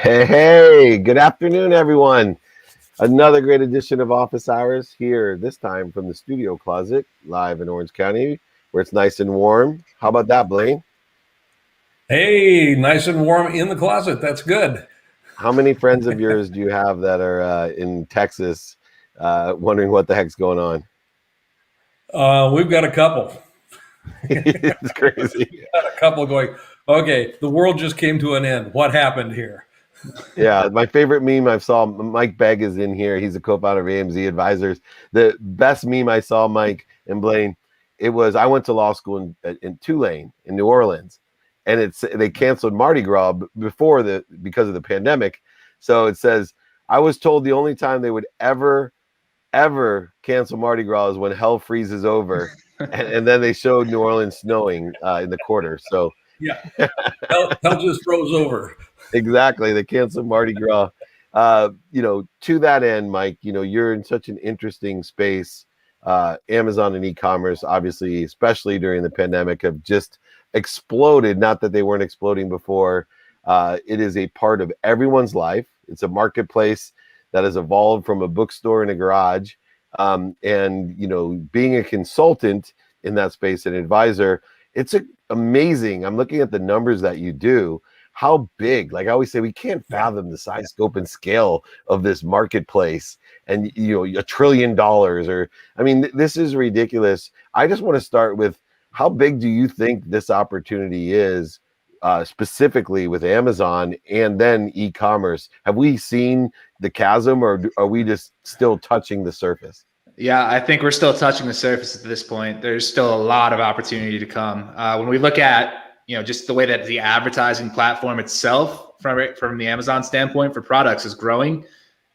Hey, good afternoon, everyone. Another great edition of Office Hours here, this time from the studio closet, live in Orange County, where it's nice and warm. How about that, Blaine? Hey, nice and warm in the closet. That's good. How many friends of yours do you have that are in Texas wondering what the heck's going on? We've got a couple. It's crazy. We've got a couple going, okay, the world just came to an end. What happened here? Yeah, my favorite meme I saw, Mike Begg is in here. He's a co-founder of AMZ Advisors. The best meme I saw, Mike and Blaine, it was I went to law school in Tulane in New Orleans, and they canceled Mardi Gras because of the pandemic. So it says I was told the only time they would ever cancel Mardi Gras is when hell freezes over, and then they showed New Orleans snowing in the quarter. So Yeah, hell just froze over. exactly. They canceled Mardi Gras. To that end, Mike, you're in such an interesting space. Amazon and e-commerce, obviously, especially during the pandemic, have just exploded. Not that they weren't exploding before. It is a part of everyone's life. It's a marketplace that has evolved from a bookstore in a garage. Being a consultant in that space, an advisor, it's amazing. I'm looking at the numbers that you do. How big, like I always say, we can't fathom the size, scope, and scale of this marketplace. And, $1 trillion this is ridiculous. I just want to start with how big do you think this opportunity is, specifically with Amazon and then e-commerce? Have we seen the chasm, or are we just still touching the surface? Yeah, I think we're still touching the surface at this point. There's still a lot of opportunity to come. When we look at just the way that the advertising platform itself from the Amazon standpoint for products is growing.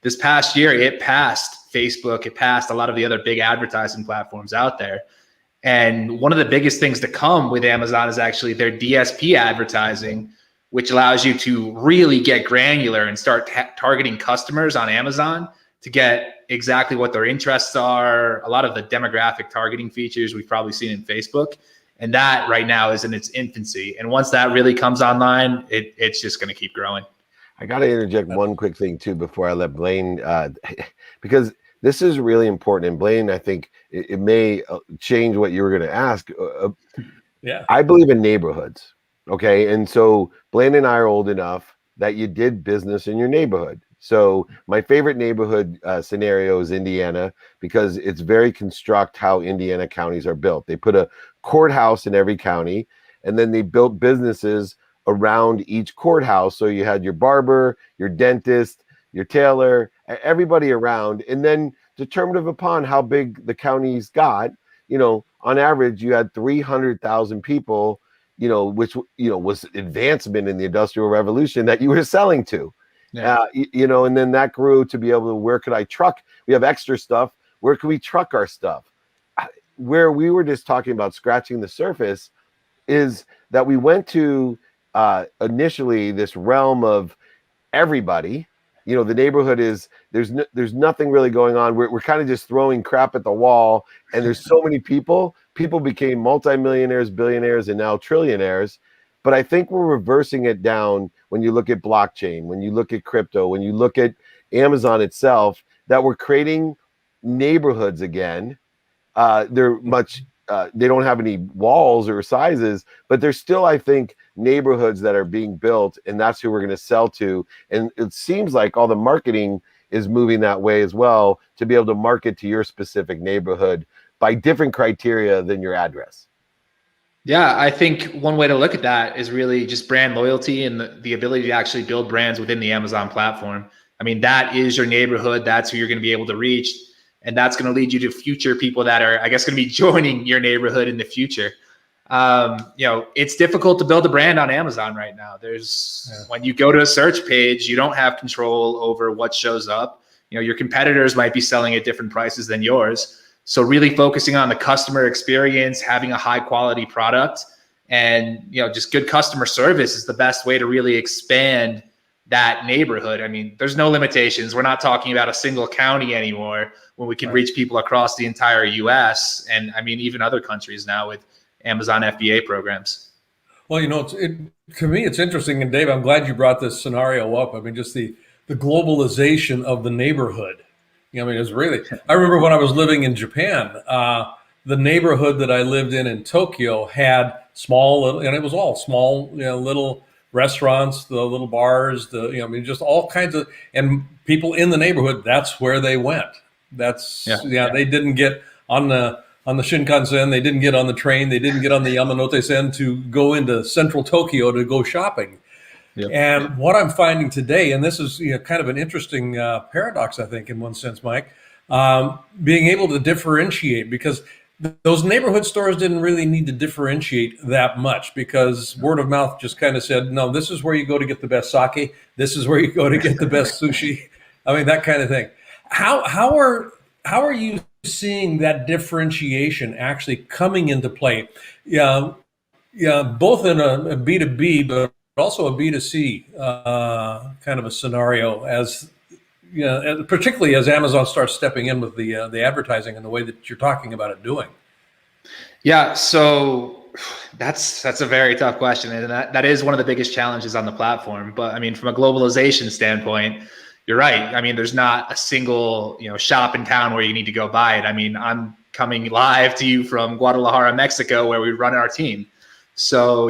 This past year, it passed Facebook, it passed a lot of the other big advertising platforms out there. And one of the biggest things to come with Amazon is actually their DSP advertising, which allows you to really get granular and start targeting customers on Amazon to get exactly what their interests are, a lot of the demographic targeting features we've probably seen in Facebook. And that right now is in its infancy. And once that really comes online, it's just going to keep growing. I got to interject one quick thing too before I let Blaine, because this is really important. And Blaine, I think it may change what you were going to ask. Yeah, I believe in neighborhoods. Okay. And so Blaine and I are old enough that you did business in your neighborhood. So my favorite neighborhood scenario is Indiana, because it's very construct how Indiana counties are built. They put a courthouse in every county, and then they built businesses around each courthouse. So you had your barber, your dentist, your tailor, everybody around, and then determinative upon how big the counties got, on average, you had 300,000 people, which, was advancement in the Industrial Revolution that you were selling to. Yeah. And then that grew to be able to, where could I truck? We have extra stuff. Where can we truck our stuff? Where we were just talking about scratching the surface is that we went to initially this realm of everybody. The neighborhood is there's nothing really going on. We're kind of just throwing crap at the wall, and there's so many people. People became multimillionaires, billionaires, and now trillionaires. But I think we're reversing it down when you look at blockchain, when you look at crypto, when you look at Amazon itself, that we're creating neighborhoods again. They're they don't have any walls or sizes, but there's still, I think, neighborhoods that are being built, and that's who we're going to sell to. And it seems like all the marketing is moving that way as well, to be able to market to your specific neighborhood by different criteria than your address. Yeah, I think one way to look at that is really just brand loyalty and the ability to actually build brands within the Amazon platform. I mean, that is your neighborhood. That's who you're going to be able to reach. And that's going to lead you to future people that are, I guess, going to be joining your neighborhood in the future. It's difficult to build a brand on Amazon right now. When you go to a search page, you don't have control over what shows up. Your competitors might be selling at different prices than yours. So really focusing on the customer experience, having a high quality product, and just good customer service is the best way to really expand that neighborhood. I mean, there's no limitations. We're not talking about a single county anymore when we can reach people across the entire US, and I mean even other countries now with Amazon FBA programs. Well, to me, it's interesting. And Dave, I'm glad you brought this scenario up. I mean, just the globalization of the neighborhood. It's really, I remember when I was living in Japan, the neighborhood that I lived in Tokyo had and it was all small, little restaurants, the little bars, just all kinds of, and people in the neighborhood, that's where they went. They didn't get on the Shinkansen, they didn't get on the train, they didn't get on the Yamanote-sen to go into central Tokyo to go shopping. Yep. And what I'm finding today, and this is kind of an interesting paradox, I think, in one sense, Mike, being able to differentiate, because those neighborhood stores didn't really need to differentiate that much, because word of mouth just kind of said, no, this is where you go to get the best sake. This is where you go to get the best sushi. I mean, that kind of thing. How are you seeing that differentiation actually coming into play? Both in a B2B, but also a B2C kind of a scenario, as particularly as Amazon starts stepping in with the advertising and the way that you're talking about it doing. Yeah, so that's a very tough question, and that is one of the biggest challenges on the platform. But I mean, from a globalization standpoint, you're right. I mean, there's not a single shop in town where you need to go buy it. I mean, I'm coming live to you from Guadalajara, Mexico, where we run our team. So,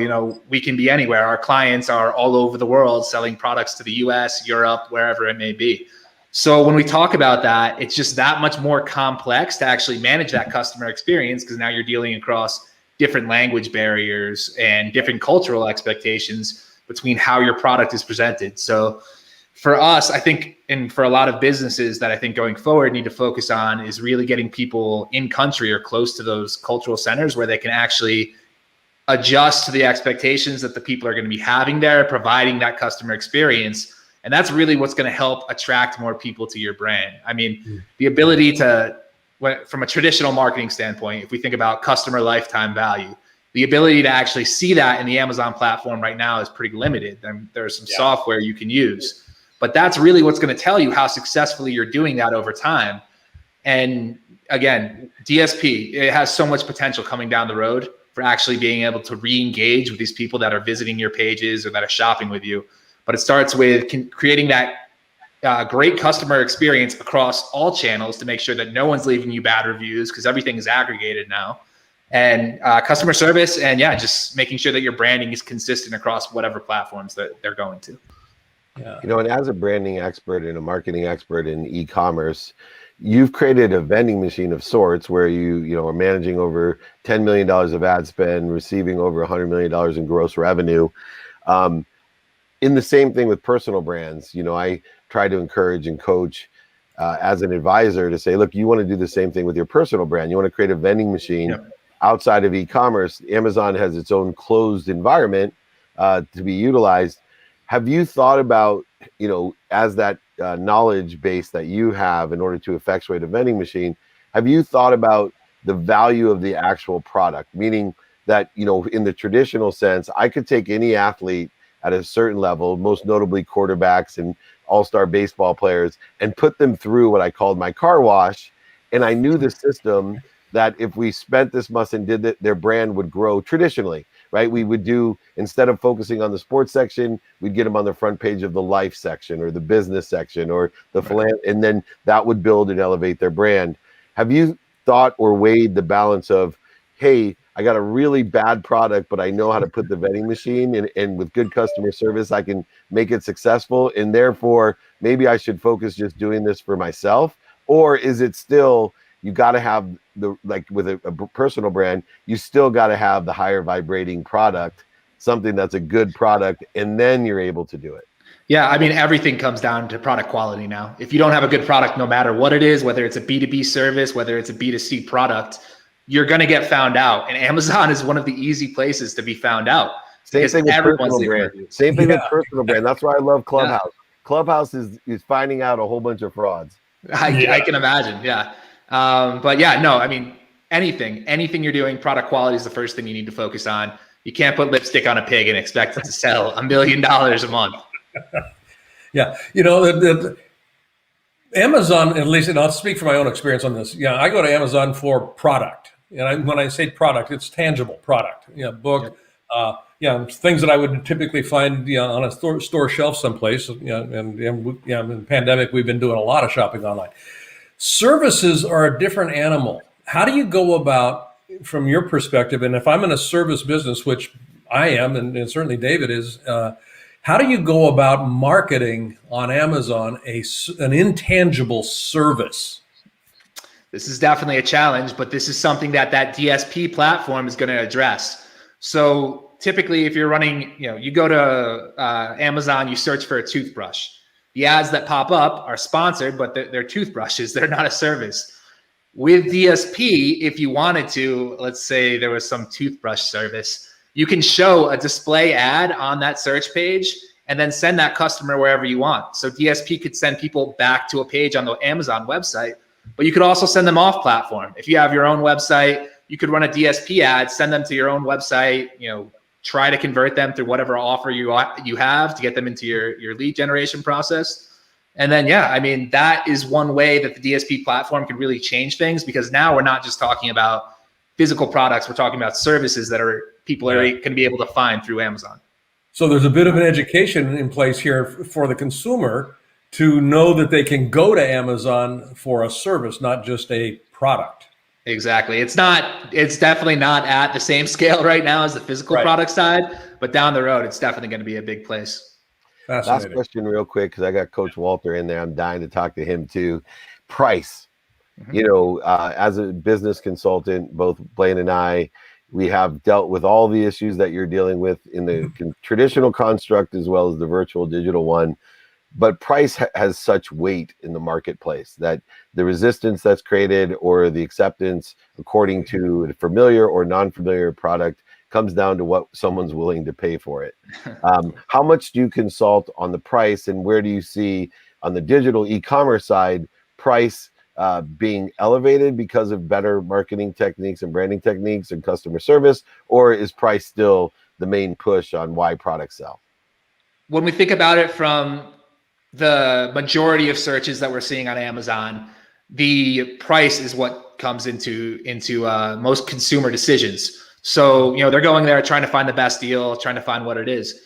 we can be anywhere. Our clients are all over the world selling products to the US, Europe, wherever it may be. So when we talk about that, it's just that much more complex to actually manage that customer experience, because now you're dealing across different language barriers and different cultural expectations between how your product is presented. So for us, I think, and for a lot of businesses that I think going forward need to focus on, is really getting people in country or close to those cultural centers where they can actually adjust to the expectations that the people are going to be having there, providing that customer experience. And that's really what's going to help attract more people to your brand. I mean, the ability to, from a traditional marketing standpoint, if we think about customer lifetime value, the ability to actually see that in the Amazon platform right now is pretty limited. There's some software you can use, but that's really what's going to tell you how successfully you're doing that over time. And again, DSP, it has so much potential coming down the road for actually being able to re-engage with these people that are visiting your pages or that are shopping with you. But it starts with creating that great customer experience across all channels to make sure that no one's leaving you bad reviews, because everything is aggregated now. And customer service, and just making sure that your branding is consistent across whatever platforms that they're going to. Yeah. And as a branding expert and a marketing expert in e-commerce, you've created a vending machine of sorts where you are managing over $10 million of ad spend, receiving over $100 million in gross revenue. In the same thing with personal brands, I try to encourage and coach as an advisor to say, look, you want to do the same thing with your personal brand. You want to create a vending machine outside of e-commerce. Amazon has its own closed environment to be utilized. Have you thought about, as that knowledge base that you have in order to effectuate a vending machine, have you thought about the value of the actual product? Meaning that, in the traditional sense, I could take any athlete at a certain level, most notably quarterbacks and all-star baseball players, and put them through what I called my car wash. And I knew the system that if we spent this much and did that, their brand would grow traditionally, right? We would do, instead of focusing on the sports section, we'd get them on the front page of the life section or the business section or the and then that would build and elevate their brand. Have you thought or weighed the balance of, hey, I got a really bad product, but I know how to put the vending machine and with good customer service, I can make it successful. And therefore, maybe I should focus just doing this for myself. Or is it still, you got to have with a personal brand, you still got to have the higher vibrating product, something that's a good product, and then you're able to do it. Yeah, I mean, everything comes down to product quality now. If you don't have a good product, no matter what it is, whether it's a B2B service, whether it's a B2C product, you're going to get found out. And Amazon is one of the easy places to be found out. Same thing with personal brand. Same thing with personal brand. That's why I love Clubhouse. Yeah. Clubhouse is finding out a whole bunch of frauds. I can imagine. Yeah. But yeah, no, I mean, anything you're doing, product quality is the first thing you need to focus on. You can't put lipstick on a pig and expect it to sell $1 million a month. Yeah. The Amazon, at least, and I'll speak from my own experience on this. Yeah. I go to Amazon for product. And when I say product, it's tangible product, book, Things that I would typically find on a store shelf someplace. And in the pandemic, we've been doing a lot of shopping online. Services are a different animal. How do you go about, from your perspective, and if I'm in a service business, which I am, and certainly David is, how do you go about marketing on Amazon an intangible service? This is definitely a challenge, but this is something that DSP platform is going to address. So typically, if you're running, you go to Amazon, you search for a toothbrush. The ads that pop up are sponsored, but they're toothbrushes. They're not a service. With DSP, if you wanted to, let's say there was some toothbrush service, you can show a display ad on that search page and then send that customer wherever you want. So DSP could send people back to a page on the Amazon website, but you could also send them off platform. If you have your own website, you could run a DSP ad, send them to your own website, try to convert them through whatever offer you have to get them into your lead generation process. And then, that is one way that the DSP platform can really change things, because now we're not just talking about physical products. We're talking about services that people are going to be able to find through Amazon. So there's a bit of an education in place here for the consumer to know that they can go to Amazon for a service, not just a product. Exactly. It's definitely not at the same scale right now as the physical product side, but down the road, it's definitely going to be a big place. Last question real quick, because I got Coach Walter in there. I'm dying to talk to him too. Price. As a business consultant, both Blaine and I, we have dealt with all the issues that you're dealing with in the traditional construct as well as the virtual digital one. But price has such weight in the marketplace that the resistance that's created or the acceptance according to a familiar or non-familiar product comes down to what someone's willing to pay for it. How much do you consult on the price, and where do you see on the digital e-commerce side price being elevated because of better marketing techniques and branding techniques and customer service, or is price still the main push on why products sell? When we think about it from the majority of searches that we're seeing on Amazon, the price is what comes into most consumer decisions. So, they're going there trying to find the best deal, trying to find what it is.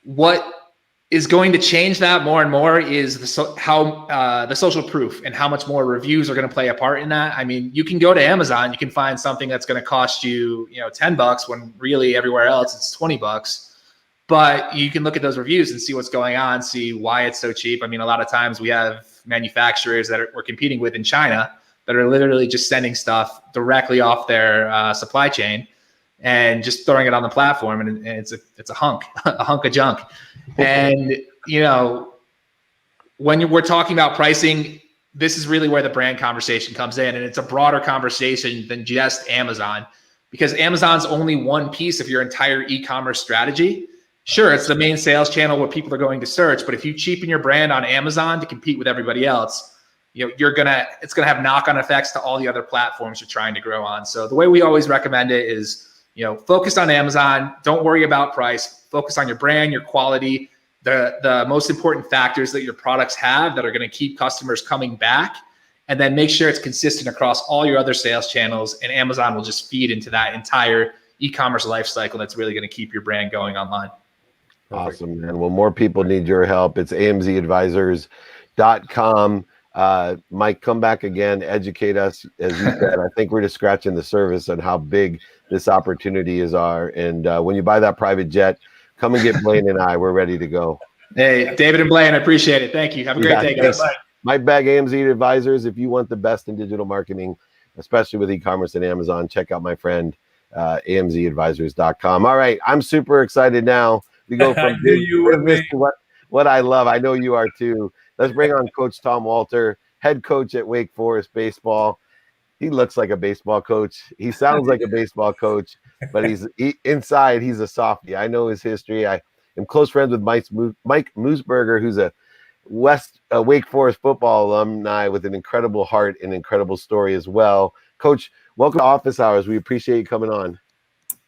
What is going to change that more and more is the social proof and how much more reviews are going to play a part in that. I mean, you can go to Amazon, you can find something that's going to cost you, $10 when really everywhere else it's $20. But you can look at those reviews and see what's going on, see why it's so cheap. I mean, a lot of times we have manufacturers that we're competing with in China that are literally just sending stuff directly off their supply chain and just throwing it on the platform, and it's a hunk of junk. And when we're talking about pricing, this is really where the brand conversation comes in, and it's a broader conversation than just Amazon, because Amazon's only one piece of your entire e-commerce strategy. Sure, it's the main sales channel where people are going to search, but if you cheapen your brand on Amazon to compete with everybody else, it's gonna have knock-on effects to all the other platforms you're trying to grow on. So the way we always recommend it is, focus on Amazon. Don't worry about price. Focus on your brand, your quality, the most important factors that your products have that are going to keep customers coming back, and then make sure it's consistent across all your other sales channels. And Amazon will just feed into that entire e-commerce life cycle that's really going to keep your brand going online. Awesome, man. Well, more people need your help. It's amzadvisors.com. Mike, come back again, educate us. As you said, I think we're just scratching the surface on how big this opportunity is. And when you buy that private jet, come and get Blaine and I. We're ready to go. Hey, David and Blaine, I appreciate it. Thank you. Have a great day, guys. Mike Bag, AMZ Advisors. If you want the best in digital marketing, especially with e-commerce and Amazon, check out my friend, amzadvisors.com. All right, I'm super excited now. We go from business to what I love. I know you are too. Let's bring on Coach Tom Walter, head coach at Wake Forest baseball. He looks like a baseball coach. He sounds like a baseball coach, but inside he's a softie. I know his history. I am close friends with Mike Moosberger, who's a Wake Forest football alumni with an incredible heart and incredible story as well. Coach, welcome to Office Hours. We appreciate you coming on.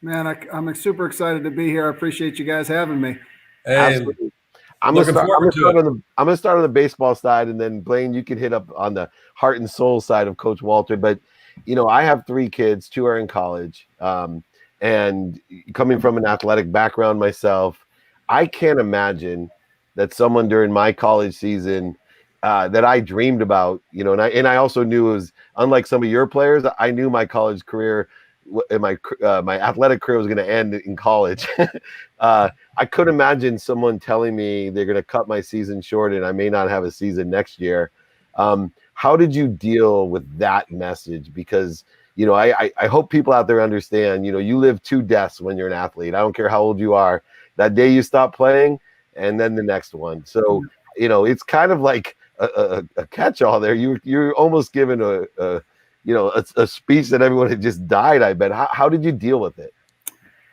Man, I'm super excited to be here. I appreciate you guys having me. Absolutely. I'm gonna start on the baseball side, and then Blaine, you can hit up on the heart and soul side of Coach Walter. But I have 3 kids. 2 are in college. And coming from an athletic background myself, I can't imagine that someone during my college season that I dreamed about, and I also knew it was unlike some of your players. I knew my college career and my athletic career was going to end in college. I couldn't imagine someone telling me they're going to cut my season short and I may not have a season next year. How did you deal with that message? Because I hope people out there understand, you live two deaths when you're an athlete. I don't care how old you are. That day you stop playing and then the next one. So, it's kind of like a catch-all there. You're almost given a speech that everyone had just died, I bet. How did you deal with it?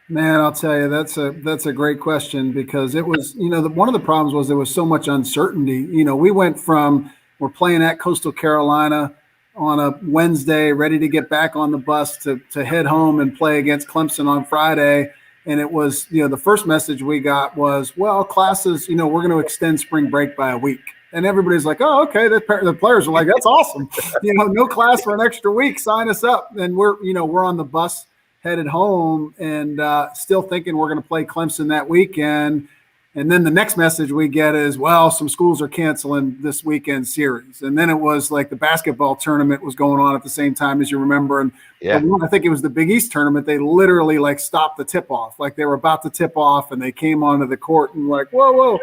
Man, I'll tell you, that's a great question, because it was, one of the problems was there was so much uncertainty. We went from, we're playing at Coastal Carolina on a Wednesday, ready to get back on the bus to head home and play against Clemson on Friday. And it was, the first message we got was, well, classes, we're going to extend spring break by a week. And everybody's like, oh, okay. The players are like, that's awesome. No class for an extra week. Sign us up. And we're on the bus headed home and still thinking we're going to play Clemson that weekend. And then the next message we get is, well, some schools are canceling this weekend series. And then it was like the basketball tournament was going on at the same time, as you remember. And I think it was the Big East tournament. They literally like stopped the tip off. Like they were about to tip off and they came onto the court and like, whoa.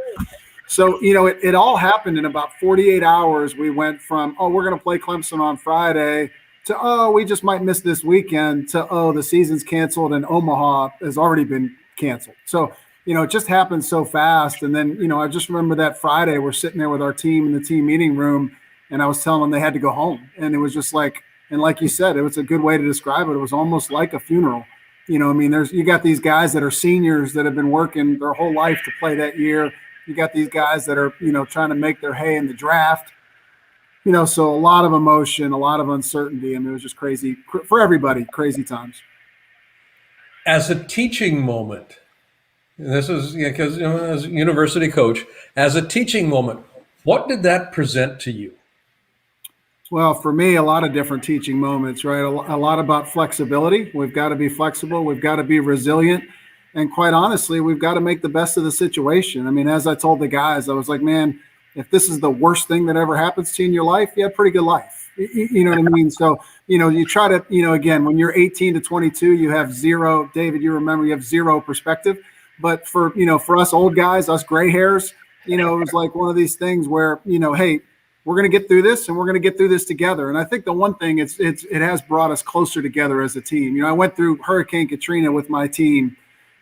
So, it all happened in about 48 hours. We went from, oh, we're going to play Clemson on Friday to, oh, we just might miss this weekend to, oh, the season's canceled and Omaha has already been canceled. So, it just happened so fast. And then, I just remember that Friday we're sitting there with our team in the team meeting room and I was telling them they had to go home. And it was just like, and like you said, it was a good way to describe it. It was almost like a funeral. You got these guys that are seniors that have been working their whole life to play that year. You got these guys that are, trying to make their hay in the draft. So a lot of emotion, a lot of uncertainty. And it was just crazy for everybody, crazy times. As a teaching moment, this is because as a university coach, as a teaching moment, what did that present to you? Well, for me, a lot of different teaching moments, right? A lot about flexibility. We've got to be flexible. We've got to be resilient. And quite honestly, we've got to make the best of the situation. I mean, as I told the guys, I was like, man, if this is the worst thing that ever happens to you in your life, you have a pretty good life. You know what I mean? So, you try to, again, when you're 18 to 22, you have zero, David, you remember you have zero perspective. But for us old guys, us gray hairs, it was like one of these things where, hey, we're going to get through this and we're going to get through this together. And I think the one thing it has brought us closer together as a team. I went through Hurricane Katrina with my team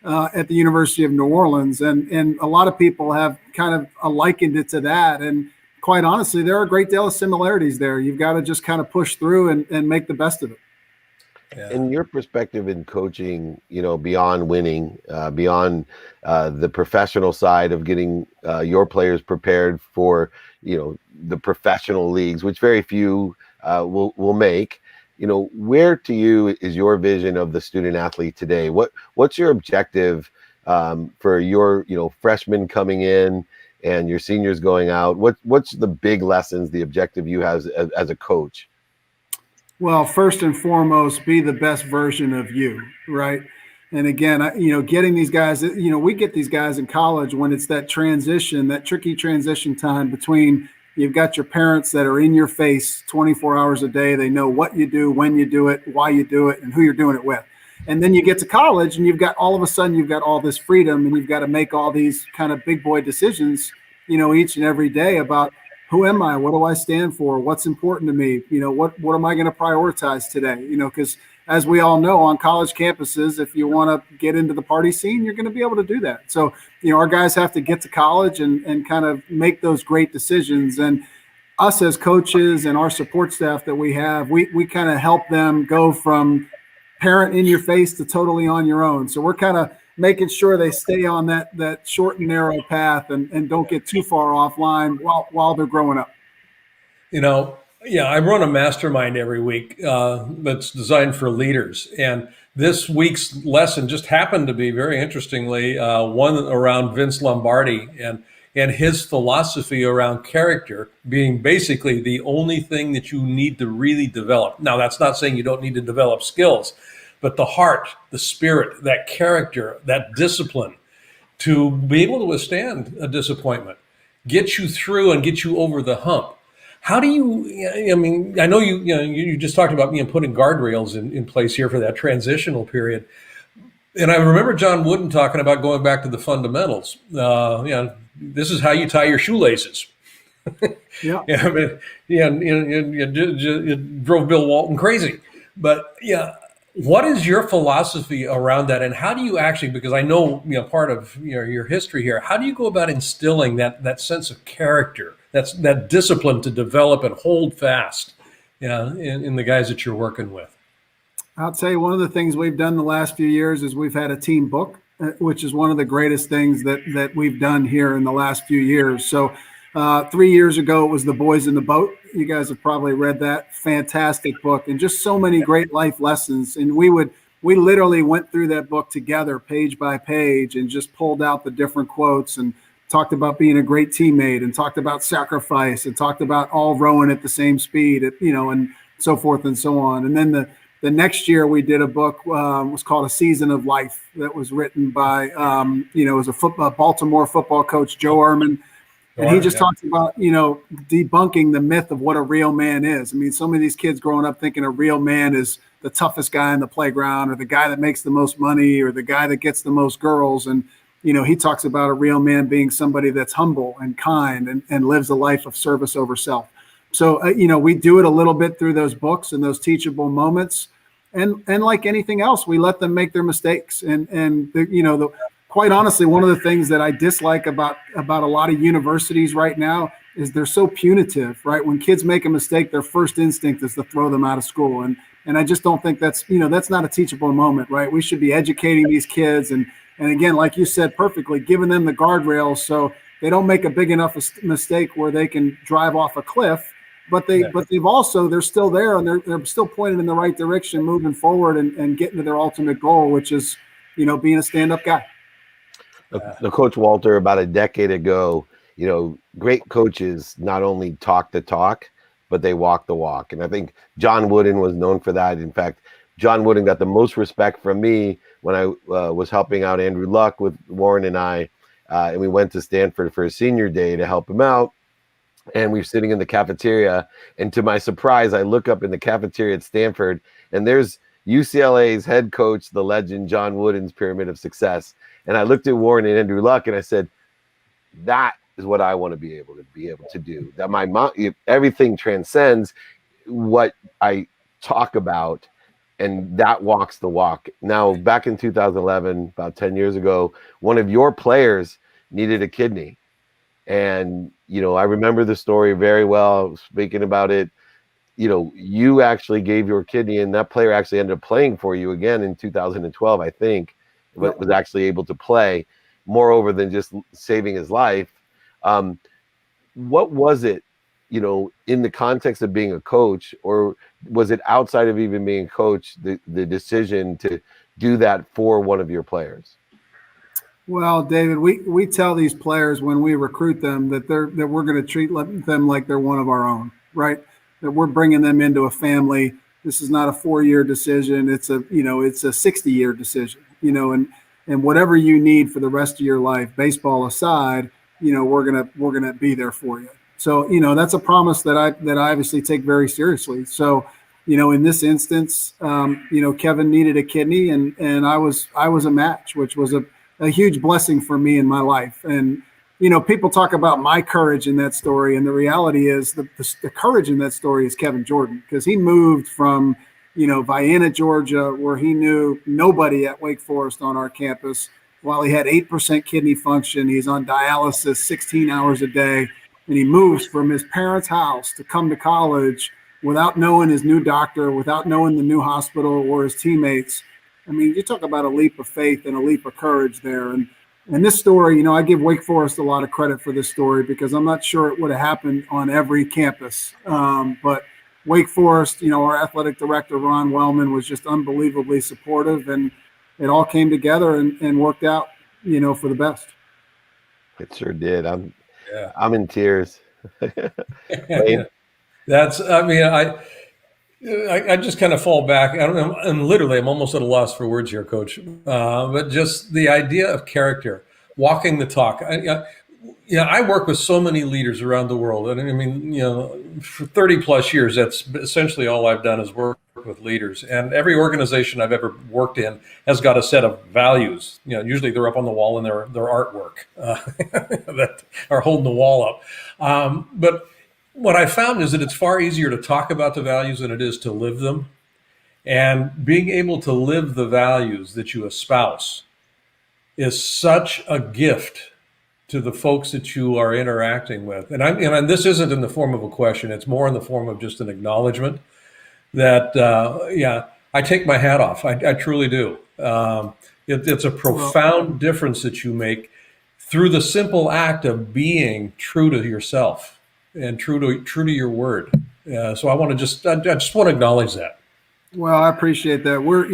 at the University of New Orleans, and a lot of people have kind of likened it to that. And quite honestly, there are a great deal of similarities there. You've got to just kind of push through and make the best of it. Yeah. In your perspective in coaching, beyond winning, beyond the professional side of getting your players prepared for, the professional leagues, which very few will make, where to you is your vision of the student athlete today? What's your objective for your, freshmen coming in and your seniors going out? What's the big lessons, the objective you have as a coach? Well, first and foremost, be the best version of you, right? And again, getting these guys, we get these guys in college when it's that transition, that tricky transition time between you've got your parents that are in your face 24 hours a day. They know what you do, when you do it, why you do it, and who you're doing it with. And then you get to college and you've got all this freedom and you've got to make all these kind of big boy decisions, each and every day about who am I? What do I stand for? What's important to me? What am I going to prioritize today? Because as we all know, on college campuses, if you want to get into the party scene, you're going to be able to do that. So, our guys have to get to college and kind of make those great decisions. And us as coaches and our support staff that we have, we kind of help them go from parent in your face to totally on your own. So we're kind of making sure they stay on that short and narrow path and don't get too far offline while they're growing up. I run a mastermind every week that's designed for leaders. And this week's lesson just happened to be, very interestingly, one around Vince Lombardi and his philosophy around character being basically the only thing that you need to really develop. Now, that's not saying you don't need to develop skills, but the heart, the spirit, that character, that discipline to be able to withstand a disappointment, get you through and get you over the hump. How do you, I mean, I know you just talked about putting guardrails in place here for that transitional period. And I remember John Wooden talking about going back to the fundamentals. This is how you tie your shoelaces. Yeah. I mean, it drove Bill Walton crazy. But what is your philosophy around that, and how do you actually? Because I know part of your history here. How do you go about instilling that sense of character, that discipline to develop and hold fast, in the guys that you're working with? I'll tell you, one of the things we've done the last few years is we've had a team book, which is one of the greatest things that we've done here in the last few years. So 3 years ago, it was The Boys in the Boat. You guys have probably read that. Fantastic book, and just so many great life lessons. And we literally went through that book together, page by page, and just pulled out the different quotes and talked about being a great teammate, and talked about sacrifice, and talked about all rowing at the same speed, and so forth and so on. And then the next year we did a book, was called A Season of Life, that was written by, it was a Baltimore football coach, Joe Ehrman. And he just talks about, debunking the myth of what a real man is. I mean, so many of these kids growing up thinking a real man is the toughest guy in the playground, or the guy that makes the most money, or the guy that gets the most girls. And, he talks about a real man being somebody that's humble and kind and lives a life of service over self. So, we do it a little bit through those books and those teachable moments. And like anything else, we let them make their mistakes. Quite honestly, one of the things that I dislike about a lot of universities right now is they're so punitive, right? When kids make a mistake, their first instinct is to throw them out of school. And I just don't think that's not a teachable moment, right? We should be educating these kids. And again, like you said perfectly, giving them the guardrails so they don't make a big enough mistake where they can drive off a cliff. But they're still there, and they're still pointed in the right direction, moving forward and getting to their ultimate goal, which is, being a stand-up guy. The Coach Walter, about a decade ago, great coaches not only talk the talk, but they walk the walk. And I think John Wooden was known for that. In fact, John Wooden got the most respect from me when I was helping out Andrew Luck with Warren and I, and we went to Stanford for a senior day to help him out. And we were sitting in the cafeteria, and to my surprise, I look up in the cafeteria at Stanford, and there's UCLA's head coach, the legend John Wooden's Pyramid of Success. And I looked at Warren and Andrew Luck, and I said, that is what I want to be able to do. That my mom, everything transcends what I talk about, and that walks the walk. Now, back in 2011, about 10 years ago, one of your players needed a kidney. And, I remember the story very well, speaking about it. You actually gave your kidney, and that player actually ended up playing for you again in 2012, I think, but was actually able to play, moreover than just saving his life. What was it, in the context of being a coach, or was it outside of even being a coach, the decision to do that for one of your players? Well, David, we tell these players when we recruit them that we're going to treat them like they're one of our own, right? That we're bringing them into a family. This is not a 4-year decision. It's a 60-year decision, and whatever you need for the rest of your life, baseball aside, we're going to be there for you. So, that's a promise that I obviously take very seriously. So, in this instance, Kevin needed a kidney, and I was a match, which was a huge blessing for me in my life. And, people talk about my courage in that story. And the reality is the courage in that story is Kevin Jordan, because he moved from, Vienna, Georgia, where he knew nobody at Wake Forest on our campus. While he had 8% kidney function, he's on dialysis 16 hours a day. And he moves from his parents' house to come to college without knowing his new doctor, without knowing the new hospital or his teammates. I mean, you talk about a leap of faith and a leap of courage there. And this story, I give Wake Forest a lot of credit for this story, because I'm not sure it would have happened on every campus. But Wake Forest, our athletic director, Ron Wellman, was just unbelievably supportive, and it all came together and worked out, for the best. It sure did. I'm in tears. That's, I just kind of fall back. I don't know, and literally, I'm almost at a loss for words here, Coach. But just the idea of character, walking the talk. I work with so many leaders around the world, and I mean, for 30 plus years, that's essentially all I've done is work with leaders. And every organization I've ever worked in has got a set of values. Usually they're up on the wall in their artwork that are holding the wall up. But what I found is that it's far easier to talk about the values than it is to live them. And being able to live the values that you espouse is such a gift to the folks that you are interacting with. And this isn't in the form of a question, it's more in the form of just an acknowledgement that, I take my hat off. I truly do. It's a profound difference that you make through the simple act of being true to yourself and true to your word. So I just want to acknowledge that. Well, I appreciate that. We're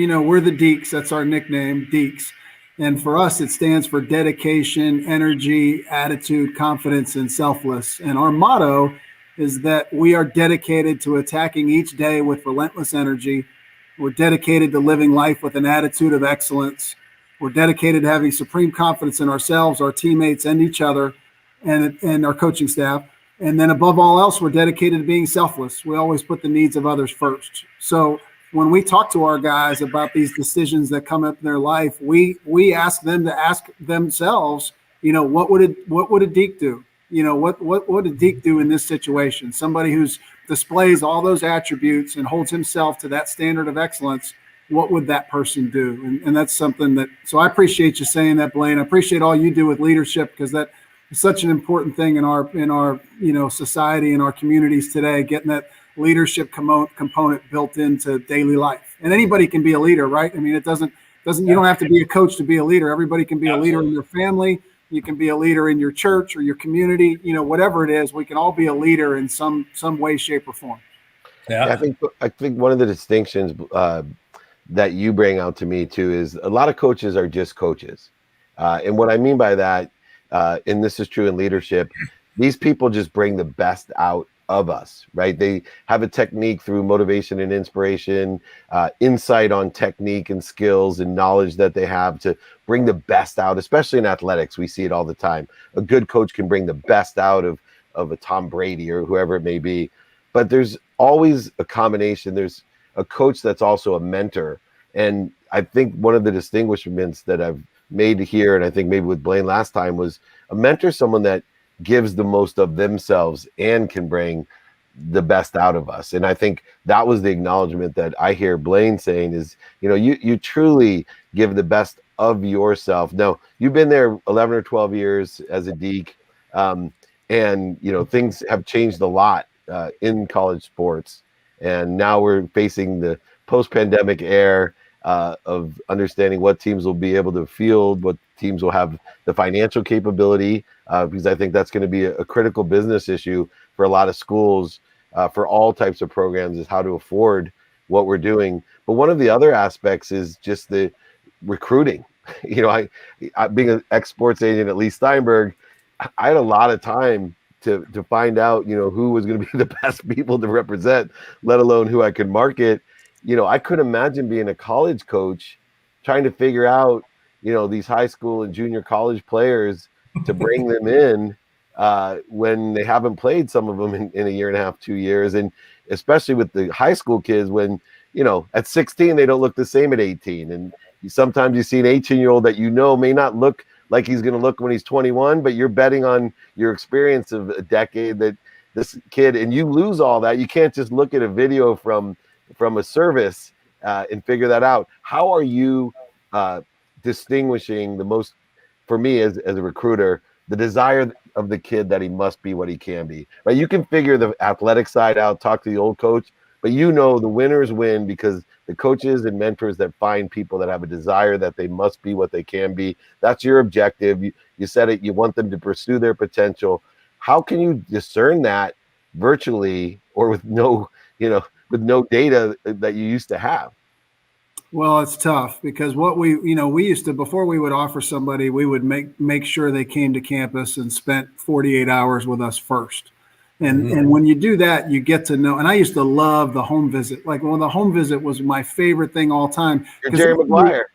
the Deeks. That's our nickname, Deeks. And for us, it stands for dedication, energy, attitude, confidence, and selfless. And our motto is that we are dedicated to attacking each day with relentless energy. We're dedicated to living life with an attitude of excellence. We're dedicated to having supreme confidence in ourselves, our teammates, and each other, and our coaching staff. And then above all else, we're dedicated to being selfless. We always put the needs of others first. So when we talk to our guys about these decisions that come up in their life, we ask them to ask themselves, what would a Deke do? What would a Deke do in this situation? Somebody who's displays all those attributes and holds himself to that standard of excellence, what would that person do? And that's something so I appreciate you saying that, Blaine. I appreciate all you do with leadership, because that is such an important thing in our society and our communities today, getting that leadership component built into daily life. And anybody can be a leader, right? I mean, you don't have to be a coach to be a leader. Everybody can be a leader in their family. You can be a leader in your church or your community, whatever it is, we can all be a leader in some way, shape, or form. Yeah. I think one of the distinctions that you bring out to me too is a lot of coaches are just coaches. And what I mean by that, and this is true in leadership, these people just bring the best out of us, right? They have a technique through motivation and inspiration, insight on technique and skills and knowledge that they have to bring the best out, especially in athletics. We see it all the time. A good coach can bring the best out of a Tom Brady or whoever it may be. But there's always a combination. There's a coach that's also a mentor. And I think one of the distinguishments that I've made here, and I think maybe with Blaine last time, was a mentor, someone that gives the most of themselves and can bring the best out of us. And I think that was the acknowledgement that I hear Blaine saying is, you truly give the best of yourself. Now, you've been there 11 or 12 years as a Deke, and things have changed a lot in college sports. And now we're facing the post-pandemic era of understanding what teams will be able to field, what teams will have the financial capability, because I think that's going to be a critical business issue for a lot of schools, for all types of programs, is how to afford what we're doing. But one of the other aspects is just the recruiting. I being an ex-sports agent at Lee Steinberg, I had a lot of time to find out, who was going to be the best people to represent, let alone who I could market. I couldn't imagine being a college coach trying to figure out, these high school and junior college players to bring them in when they haven't played, some of them in a year and a half, 2 years. And especially with the high school kids, when, at 16, they don't look the same at 18. And sometimes you see an 18-year-old that may not look like he's going to look when he's 21, but you're betting on your experience of a decade that this kid, and you lose all that. You can't just look at a video from a service and figure that out. How are you distinguishing the most, for me as a recruiter, the desire of the kid that he must be what he can be, right? You can figure the athletic side out, talk to the old coach, but the winners win because the coaches and mentors that find people that have a desire that they must be what they can be. That's your objective. You said it, you want them to pursue their potential. How can you discern that virtually or with no data that you used to have? Well, it's tough because what we used to, before we would offer somebody, we would make sure they came to campus and spent 48 hours with us first. And when you do that, you get to know. And I used to love the home visit. Like, well, the home visit was my favorite thing all time. You're Jerry Maguire.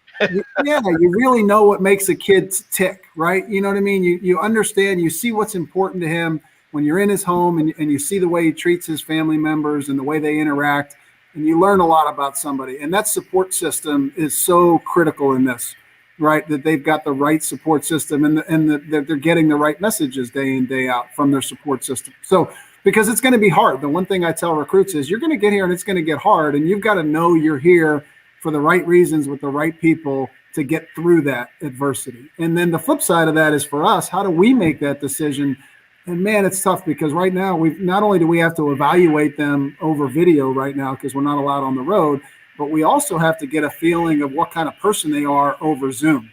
Yeah, you really know what makes a kid tick, right? You know what I mean? You understand, you see what's important to him when you're in his home, and you see the way he treats his family members and the way they interact, and you learn a lot about somebody. And that support system is so critical in this, right? That they've got the right support system, and that they're getting the right messages day in, day out from their support system. So, because it's going to be hard. The one thing I tell recruits is you're going to get here and it's going to get hard, and you've got to know you're here for the right reasons with the right people to get through that adversity. And then the flip side of that is for us, how do we make that decision? And man, it's tough because right now not only do we have to evaluate them over video right now because we're not allowed on the road, but we also have to get a feeling of what kind of person they are over Zoom.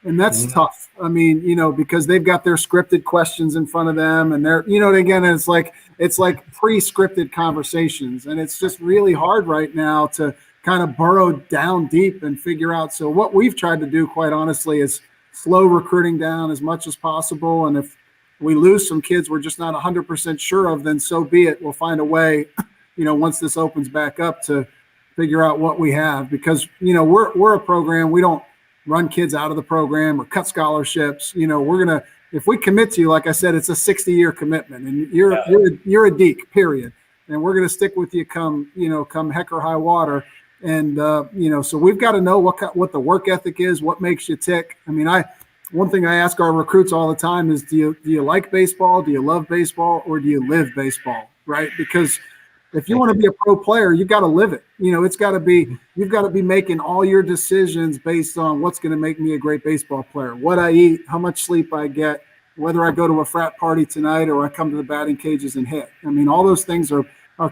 And that's tough. I mean, because they've got their scripted questions in front of them, and they're, again, it's like pre-scripted conversations. And it's just really hard right now to kind of burrow down deep and figure out. So what we've tried to do, quite honestly, is slow recruiting down as much as possible. And if we lose some kids we're just not 100% sure of, then so be it. We'll find a way, once this opens back up, to figure out what we have, because, we're a program. We don't run kids out of the program or cut scholarships. We're going to, if we commit to you, like I said, it's a 60-year commitment, and you're a Deke, period. And we're going to stick with you come heck or high water. And, so we've got to know what the work ethic is, what makes you tick. I mean, one thing I ask our recruits all the time is, do you like baseball? Do you love baseball? Or do you live baseball? Right? Because if you want to be a pro player, you've got to live it. You've got to be making all your decisions based on what's going to make me a great baseball player, what I eat, how much sleep I get, whether I go to a frat party tonight or I come to the batting cages and hit. I mean, all those things are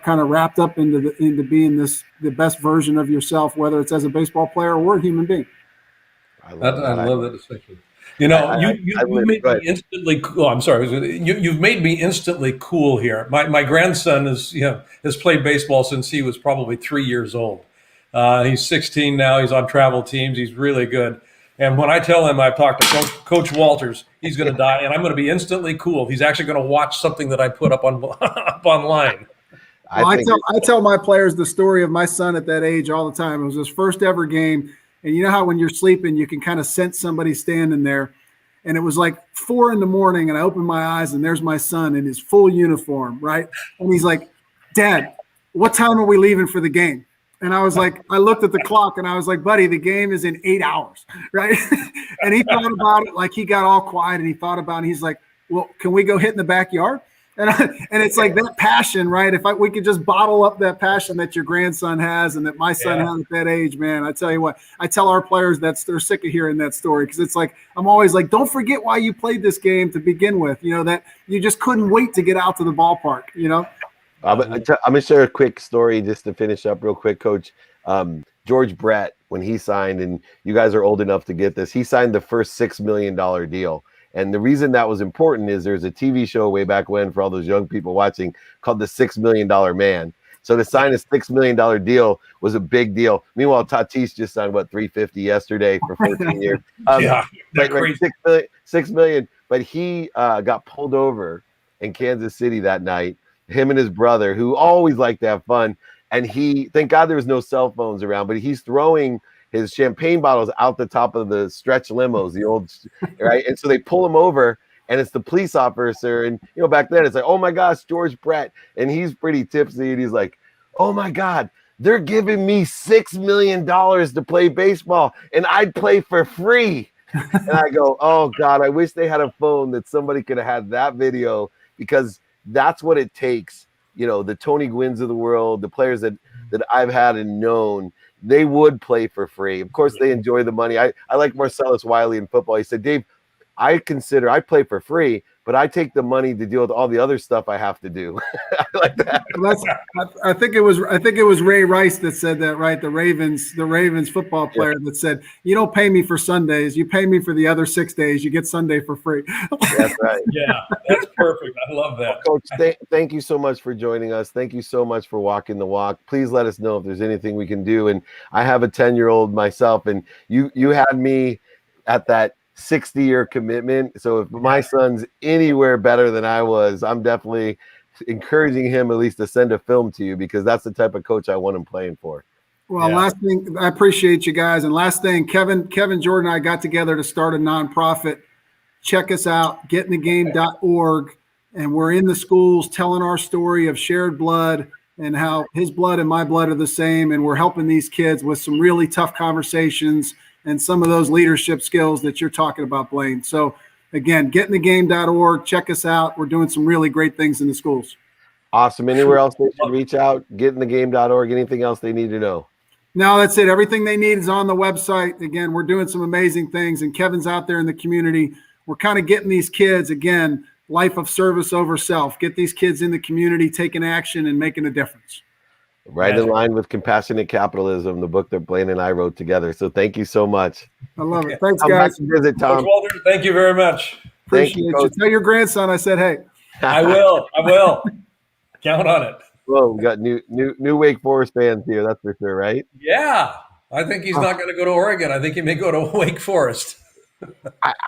kind of wrapped up into being the best version of yourself, whether it's as a baseball player or a human being. I love that distinction. You made me instantly cool. I'm sorry. You've made me instantly cool here. My grandson has played baseball since he was probably 3 years old. He's 16 now. He's on travel teams. He's really good. And when I tell him I've talked to Coach Walters, he's going to die, and I'm going to be instantly cool. He's actually going to watch something that I put up online. Well, I tell my players the story of my son at that age all the time. It was his first ever game. And you know how when you're sleeping, you can kind of sense somebody standing there. And it was like 4 a.m, and I opened my eyes, and there's my son in his full uniform, right? And he's like, "Dad, what time are we leaving for the game?" And I was like, I looked at the clock, and I was like, "Buddy, the game is in 8 hours," right? And he thought about it, like he got all quiet, and he thought about it. And he's like, "Well, can we go hit in the backyard?" And it's like that passion, right? If we could just bottle up that passion that your grandson has and that my son has at that age, man, I tell you what, I tell our players that they're sick of hearing that story, because it's like, I'm always like, don't forget why you played this game to begin with, that you just couldn't wait to get out to the ballpark, I'm going to share a quick story just to finish up real quick, Coach. George Brett, when he signed, and you guys are old enough to get this, he signed the first $6 million deal. And the reason that was important is there's a TV show way back when, for all those young people watching, called The $6 Million Man. So to sign a $6 million deal was a big deal. Meanwhile, Tatis just signed $350 yesterday for 14 years. Crazy. $6 million. But he got pulled over in Kansas City that night. Him and his brother, who always liked to have fun, and thank God there was no cell phones around, but he's throwing his champagne bottles out the top of the stretch limos, the old, right? And so they pull him over, and it's the police officer. And, back then it's like, oh my gosh, George Brett. And he's pretty tipsy. And he's like, oh my God, they're giving me $6 million to play baseball, and I'd play for free. And I go, oh God, I wish they had a phone that somebody could have had that video, because that's what it takes. The Tony Gwynns of the world, the players that I've had and known, they would play for free. Of course, they enjoy the money. I like Marcellus Wiley in football. He said, Dave, I play for free, but I take the money to deal with all the other stuff I have to do. I like that. I think it was Ray Rice that said that, right? The Ravens football player that said, "You don't pay me for Sundays, you pay me for the other 6 days. You get Sunday for free." That's right. Yeah, that's perfect. I love that. Well, Coach, thank you so much for joining us. Thank you so much for walking the walk. Please let us know if there's anything we can do. And I have a 10-year-old myself, and you had me at that 60-year commitment. So if my son's anywhere better than I was, I'm definitely encouraging him at least to send a film to you, because that's the type of coach I want him playing for. Well, last thing, I appreciate you guys. And last thing, Kevin Jordan and I got together to start a nonprofit. Check us out, getinthegame.org. And we're in the schools telling our story of shared blood and how his blood and my blood are the same. And we're helping these kids with some really tough conversations and some of those leadership skills that you're talking about, Blaine. So again, getinthegame.org. Check us out. We're doing some really great things in the schools. Awesome. Anywhere else they should reach out? Getinthegame.org. Anything else they need to know? No, that's it. Everything they need is on the website. Again, we're doing some amazing things, and Kevin's out there in the community. We're kind of getting these kids, again, life of service over self. Get these kids in the community, taking action and making a difference. Right in line with Compassionate Capitalism, the book that Blaine and I wrote together. So thank you so much. I love it. Thanks, Come guys. back to visit, Tom. Coach Walter, thank you very much. Appreciate you. Tell your grandson I said, hey. I will. Count on it. Well, we got new Wake Forest fans here, that's for sure, right? Yeah. I think he's not going to go to Oregon. I think he may go to Wake Forest.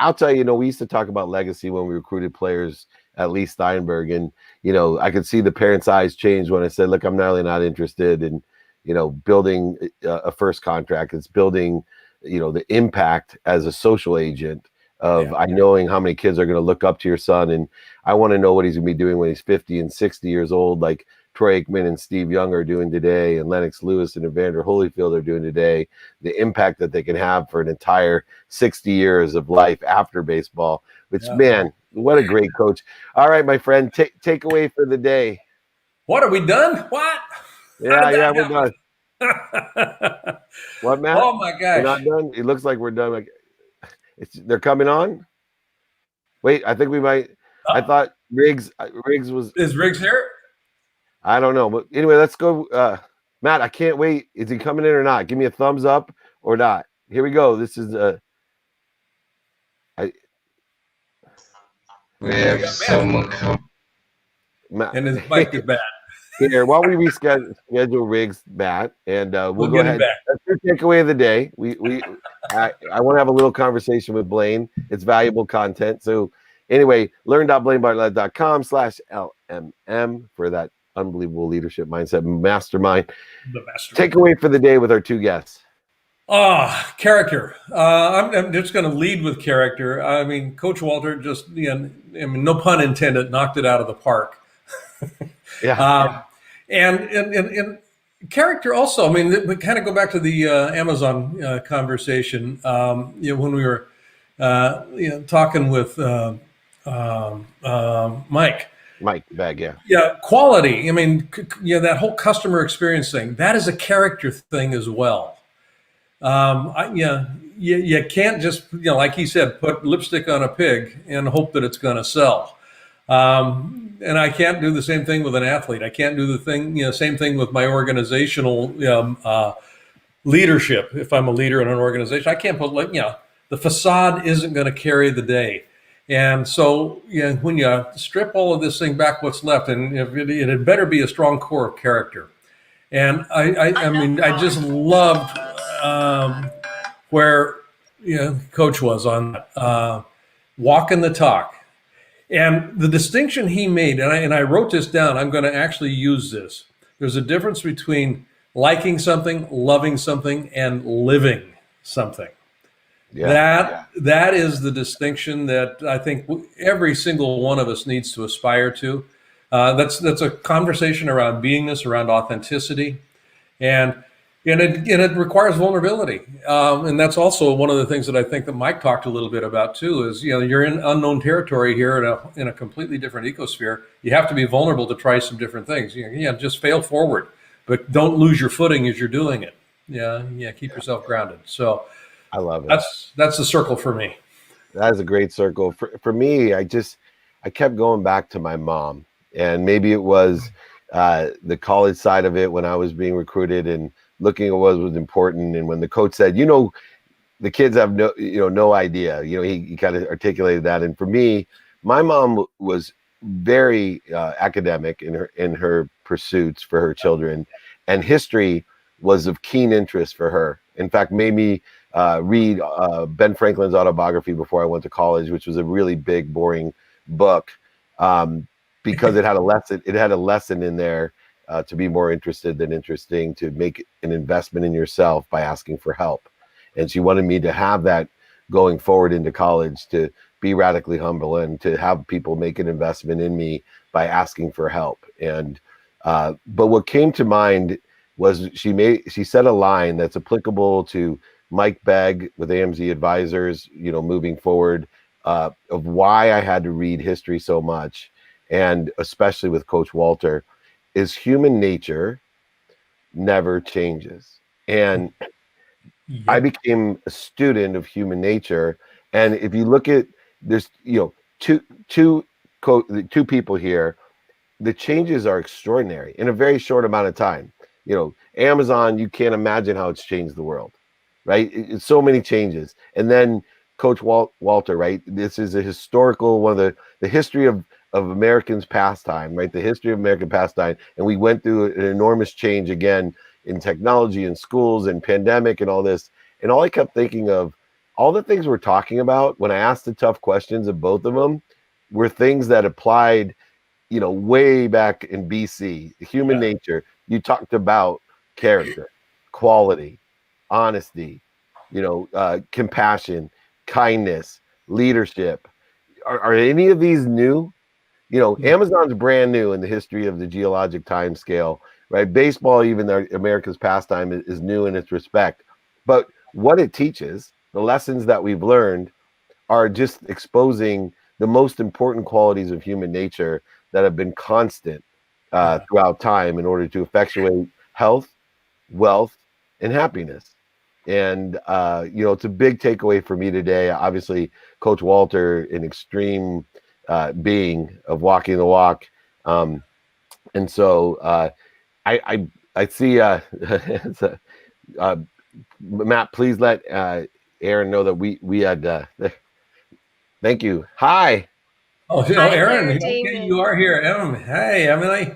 I'll tell you, we used to talk about legacy when we recruited players at Lee Steinberg, and I could see the parents' eyes change when I said, look, I'm really not interested in building a first contract. It's building the impact as a social agent of knowing how many kids are going to look up to your son, and I want to know what he's going to be doing when he's 50 and 60 years old, like Troy Aikman and Steve Young are doing today, and Lennox Lewis and Evander Holyfield are doing today, the impact that they can have for an entire 60 years of life after baseball, which, man, what a great coach. All right, my friend, take away for the day. What, are we done? What? Yeah, we're done. What, Matt? Oh, my gosh. We're not done? It looks like we're done. Like, they're coming on? Wait, I think we might. I thought Riggs was. Is Riggs here? I don't know. But anyway, let's go. Matt, I can't wait. Is he coming in or not? Give me a thumbs up or not. Here we go. This is we have someone come. And his mic is bad. Here, while we reschedule Riggs, Matt, and we'll go ahead. That's your takeaway of the day. I want to have a little conversation with Blaine. It's valuable content. So anyway, learn.blainebartlett.com/LMM for that unbelievable leadership mindset mastermind. Takeaway for the day with our two guests. Character. I'm just going to lead with character. I mean, Coach Walter just, no pun intended, knocked it out of the park. And character also. I mean, we kind of go back to the Amazon conversation. When we were talking with Mike Bag, yeah, quality. I mean, that whole customer experience thing, that is a character thing as well. You can't just, like he said, put lipstick on a pig and hope that it's going to sell. And I can't do the same thing with an athlete. I can't do the same thing with my organizational leadership. If I'm a leader in an organization, I can't put the facade isn't going to carry the day. And so, when you strip all of this thing back, what's left, and it had better be a strong core of character. And I just loved where Coach was on walking the talk, and the distinction he made. And I wrote this down. I'm going to actually use this. There's a difference between liking something, loving something, and living something. That is the distinction that I think every single one of us needs to aspire to. That's a conversation around beingness, around authenticity, and it requires vulnerability. And that's also one of the things that I think that Mike talked a little bit about too. Is you're in unknown territory here in a completely different ecosphere. You have to be vulnerable to try some different things. Just fail forward, but don't lose your footing as you're doing it. Keep yourself grounded. So. I love it. That's the circle for me. That is a great circle. For me, I kept going back to my mom, and maybe it was the college side of it when I was being recruited and looking at what was important. And when the coach said, the kids have no idea, he kind of articulated that. And for me, my mom was very academic in her pursuits for her children, and history was of keen interest for her. In fact, made me read Ben Franklin's autobiography before I went to college, which was a really big, boring book. because it had a lesson. It had a lesson in there to be more interested than interesting, to make an investment in yourself by asking for help. And she wanted me to have that going forward into college, to be radically humble and to have people make an investment in me by asking for help. And but what came to mind was she said a line that's applicable to Mike Begg with AMZ Advisors, moving forward, of why I had to read history so much, and especially with Coach Walter, is human nature never changes. And I became a student of human nature. And if you look at, there's two people here, the changes are extraordinary in a very short amount of time. Amazon, you can't imagine how it's changed the world, right? It's so many changes. And then Coach Walter, right? This is a historical, one of the history of Americans' pastime, right? The history of American pastime. And we went through an enormous change again in technology and schools and pandemic and all this. And all I kept thinking of, all the things we're talking about when I asked the tough questions of both of them were things that applied, way back in BC, human nature. You talked about character, quality, honesty, compassion, kindness, leadership. Are any of these new? Amazon's brand new in the history of the geologic time scale, right? Baseball, even though America's pastime, is new in its respect. But what it teaches, the lessons that we've learned, are just exposing the most important qualities of human nature that have been constant throughout time in order to effectuate health, wealth, and happiness. And it's a big takeaway for me today. Obviously, Coach Walter, an extreme being of walking the walk, and so I see. Matt, please let Aaron know that we had. Thank you. Hi. Oh, Hi Aaron, there, okay, David. you are here. Hey, Emily.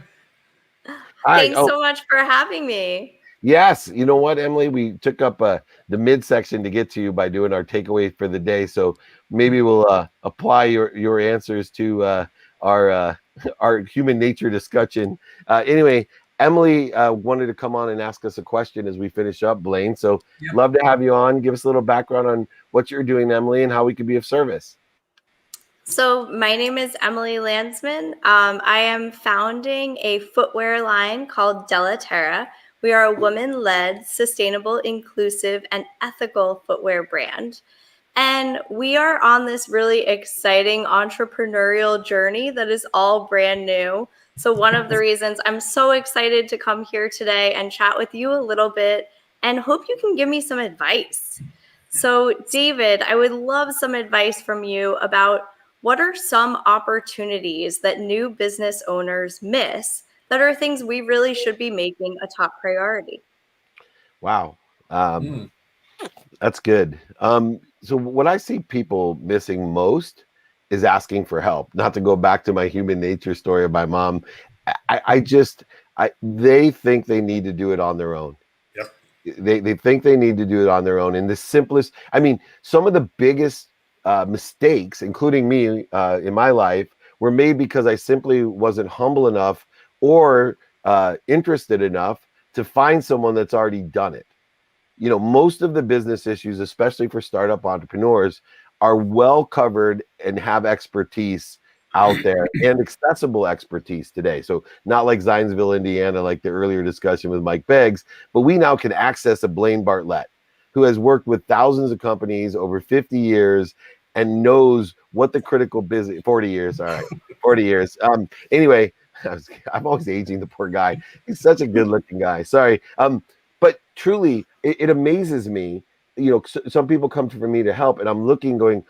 Hi. Thanks so much for having me. Yes, you know what, Emily? We took up the midsection to get to you by doing our takeaway for the day. So maybe we'll apply your answers to our our human nature discussion. Anyway, Emily wanted to come on and ask us a question as we finish up, Blaine. So love to have you on. Give us a little background on what you're doing, Emily, and how we can be of service. So my name is Emily Landsman. I am founding a footwear line called Della Terra. We are a woman-led, sustainable, inclusive, and ethical footwear brand. And we are on this really exciting entrepreneurial journey that is all brand new. So one of the reasons I'm so excited to come here today and chat with you a little bit, and hope you can give me some advice. So David, I would love some advice from you about what are some opportunities that new business owners miss that are things we really should be making a top priority? Wow. That's good. So what I see people missing most is asking for help. Not to go back to my human nature story of my mom. They think they need to do it on their own. Yep. They think they need to do it on their own. And the simplest, some of the biggest mistakes, including me in my life, were made because I simply wasn't humble enough or interested enough to find someone that's already done it. Most of the business issues, especially for startup entrepreneurs, are well covered and have expertise out there and accessible expertise today. So not like Zionsville, Indiana, like the earlier discussion with Mike Beggs, but we now can access a Blaine Bartlett who has worked with thousands of companies over 50 years and knows what the critical business, 40 years. All right. 40 years. Anyway, I'm always aging the poor guy. He's such a good looking guy. Sorry. But truly, it amazes me. Some people come for me to help, and I'm looking, going,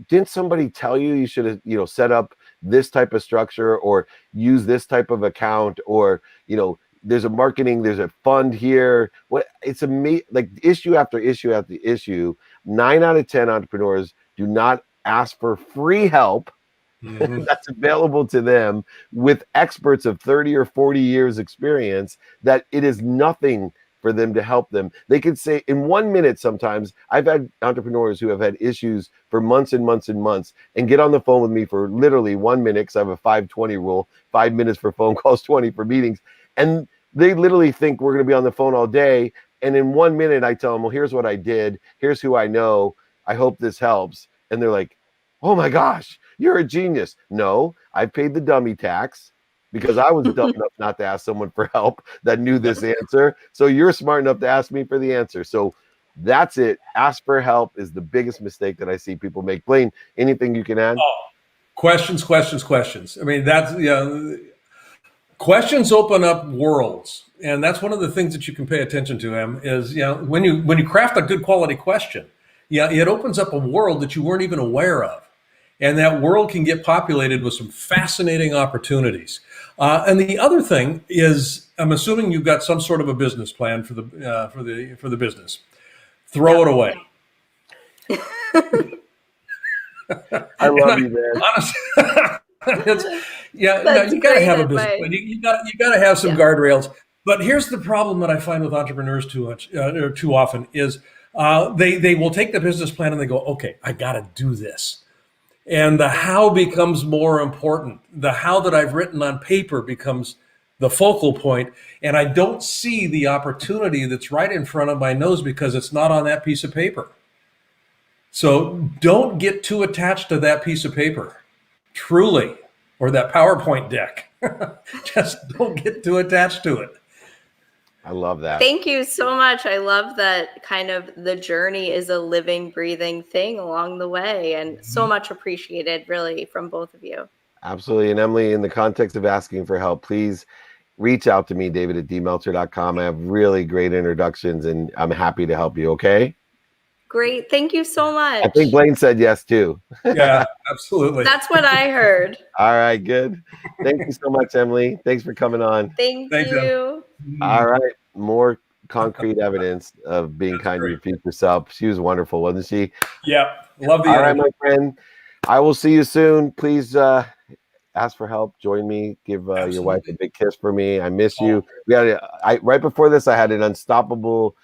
didn't somebody tell you should have, set up this type of structure or use this type of account, or, there's a fund here. What it's amazing, like issue after issue after issue. 9 out of 10 entrepreneurs do not ask for free help that's available to them with experts of 30 or 40 years experience, that it is nothing for them to help them. They could say in 1 minute, sometimes I've had entrepreneurs who have had issues for months and months and months and get on the phone with me for literally 1 minute, because I have a 5-20 rule, 5 minutes for phone calls, 20 for meetings. And they literally think we're going to be on the phone all day. And in 1 minute, I tell them, well, here's what I did. Here's who I know. I hope this helps. And they're like, oh my gosh, you're a genius. No, I paid the dummy tax because I was dumb enough not to ask someone for help that knew this answer. So you're smart enough to ask me for the answer. So that's it. Ask for help is the biggest mistake that I see people make. Blaine, anything you can add? Oh, questions. I mean, that's, questions open up worlds. And that's one of the things that you can pay attention to, Em, is, when you craft a good quality question, it opens up a world that you weren't even aware of. And that world can get populated with some fascinating opportunities. And the other thing is, I'm assuming you've got some sort of a business plan for the business. Throw it away. I love you, man. Honestly, you got to have a business plan. You got to have some guardrails. But here's the problem that I find with entrepreneurs too often is they will take the business plan and they go, okay, I got to do this. And the how becomes more important. The how that I've written on paper becomes the focal point. And I don't see the opportunity that's right in front of my nose because it's not on that piece of paper. So don't get too attached to that piece of paper, truly, or that PowerPoint deck. Just don't get too attached to it. I love that. Thank you so much. I love that kind of the journey is a living, breathing thing along the way, and so much appreciated really from both of you. Absolutely. And Emily, in the context of asking for help, please reach out to me, david@dmeltzer.com. I have really great introductions and I'm happy to help you. Okay. Great. Thank you so much. I think Blaine said yes too. Yeah, absolutely. That's what I heard. All right, good. Thank you so much, Emily. Thanks for coming on. Thanks you. All right, more concrete evidence of being kind to your future self. She was wonderful, wasn't she? Yeah, love the All right, my friend. I will see you soon. Please ask for help. Join me. Give your wife a big kiss for me. I miss you. We had right before this, I had an unstoppable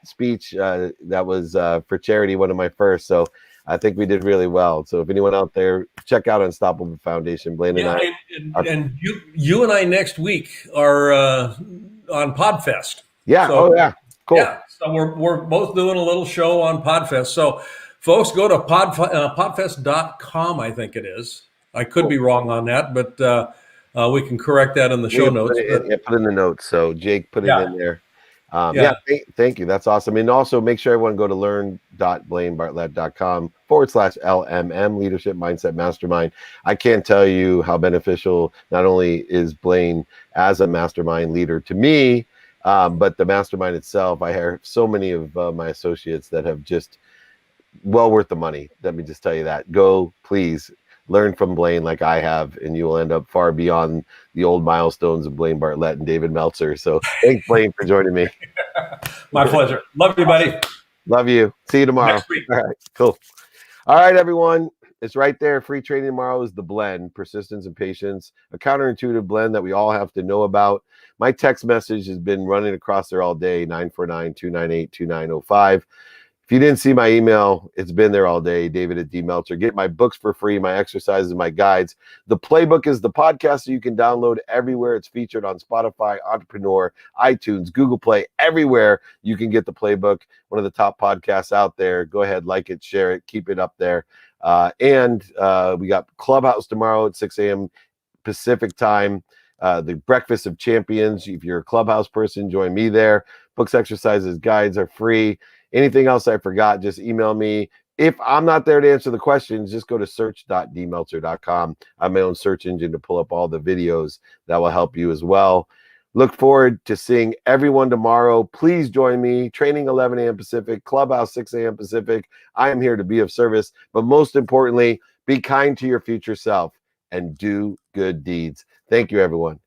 speech that was for charity, one of my first. So I think we did really well. So if anyone out there, check out Unstoppable Foundation. Blaine and I. And you and I next week are on Podfest. Yeah. So, yeah. Cool. Yeah. So we're both doing a little show on Podfest. So folks, go to podfest.com, I think it is. I could be wrong on that, but we can correct that in the show notes. Put in the notes. So Jake put it in there. Thank you. That's awesome. And also make sure everyone go to learn.blainebartlett.com/LMM, Leadership Mindset Mastermind. I can't tell you how beneficial not only is Blaine as a mastermind leader to me, but the mastermind itself. I have so many of my associates that have just well worth the money. Let me just tell you that. Go, please. Learn from Blaine like I have, and you will end up far beyond the old milestones of Blaine Bartlett and David Meltzer. So thanks, Blaine, for joining me. My pleasure. Love you, buddy. Love you. See you tomorrow. Next week. All right, cool. All right, everyone. It's right there. Free training tomorrow is the blend, persistence and patience, a counterintuitive blend that we all have to know about. My text message has been running across there all day, 949-298-2905. If you didn't see my email, it's been there all day, David@dmeltzer. Get my books for free, my exercises, my guides. The playbook is the podcast that you can download everywhere. It's featured on Spotify, Entrepreneur, iTunes, Google Play, everywhere you can get the playbook. One of the top podcasts out there. Go ahead, like it, share it, keep it up there. And we got Clubhouse tomorrow at 6 a.m. Pacific time. The Breakfast of Champions. If you're a Clubhouse person, join me there. Books, exercises, guides are free. Anything else I forgot, just email me. If I'm not there to answer the questions, just go to search.dmeltzer.com. I have my own search engine to pull up all the videos that will help you as well. Look forward to seeing everyone tomorrow. Please join me. Training 11 a.m. Pacific, Clubhouse 6 a.m. Pacific. I am here to be of service. But most importantly, be kind to your future self and do good deeds. Thank you, everyone.